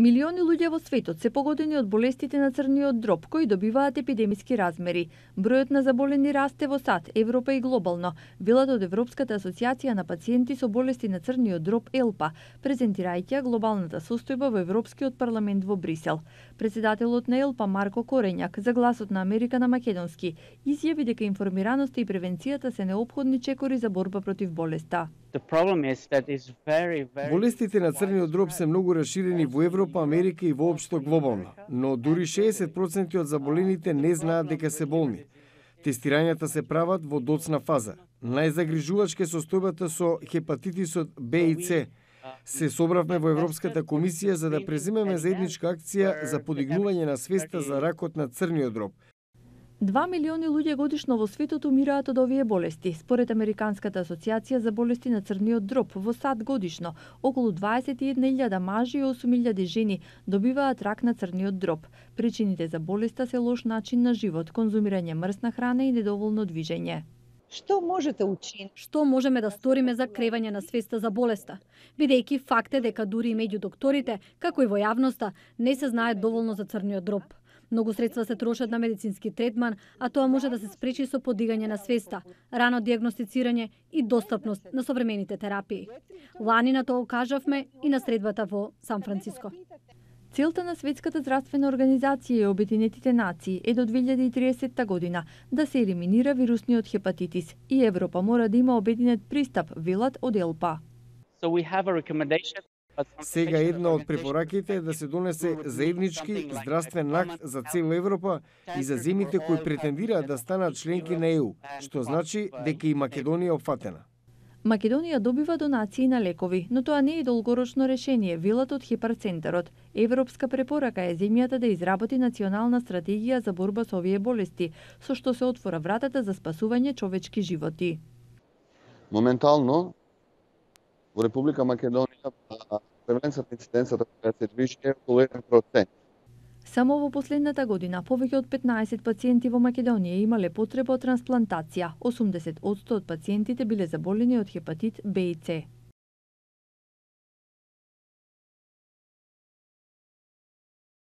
Милиони луѓе во светот се погодени од болестите на црниот дроб, кои добиваат епидемиски размери. Бројот на заболени расте во САД, Европа и глобално, велат од Европската асоциација на пациенти со болести на црниот дроб ЕЛПА, презентирајќи глобалната состојба во Европскиот парламент во Брисел. Председателот на ЕЛПА Марко Корењак за Гласот на Америка на македонски изјави дека информираноста и превенцијата се неопходни чекори за борба против болеста. Болестите на црниот дроб се многу расширени во Европа, Америка и воопшто глобално, но дури 60% од заболените не знаат дека се болни. Тестирањата се прават во доцна фаза. Најзагрижувачка е состојбата со хепатитисот Б и С. Се собравме во Европската комисија за да преземеме заедничка акција за подигнување на свеста за ракот на црниот дроб. 2 милиони луѓе годишно во светот умираат од овие болести. Според Американската асоциација за болести на црниот дроб, во САД годишно, околу 21.000 мажи и 8.000 жени добиваат рак на црниот дроб. Причините за болеста се лош начин на живот, конзумирање мрсна храна и недоволно движење. Што можеме да сториме за кревање на свеста за болеста? Бидејќи факт е дека дури и меѓу докторите, како и во јавноста, не се знае доволно за црниот дроб. Многу средства се трошат на медицински третман, а тоа може да се спречи со подигање на свеста, рано диагностицирање и достапност на современите терапии. Лани на тоа кажавме и на средбата во Сан Франциско. Целта на Светската здравствена организација и Обединетите нации е до 2030 година да се елиминира вирусниот хепатитис и Европа мора да има обединет пристап, велат од ЕЛПА. Сега една од препораките е да се донесе заеднички здравствен акт за цела Европа и за земјите кои претендираат да станат членки на ЕУ, што значи дека и Македонија опфатена. Македонија добива донации на лекови, но тоа не е долгорочно решение, велат од Хепарцентарот. Европска препорака е земјата да изработи национална стратегија за борба со овие болести, со што се отвора вратата за спасување човечки животи. Моментално во Република Македонија преваленцата инциденцата која се движи е околу 1%. Само во последната година повеќе од 15 пациенти во Македонија имале потреба од трансплантација. 80% од пациентите биле заболени од хепатит Б и С.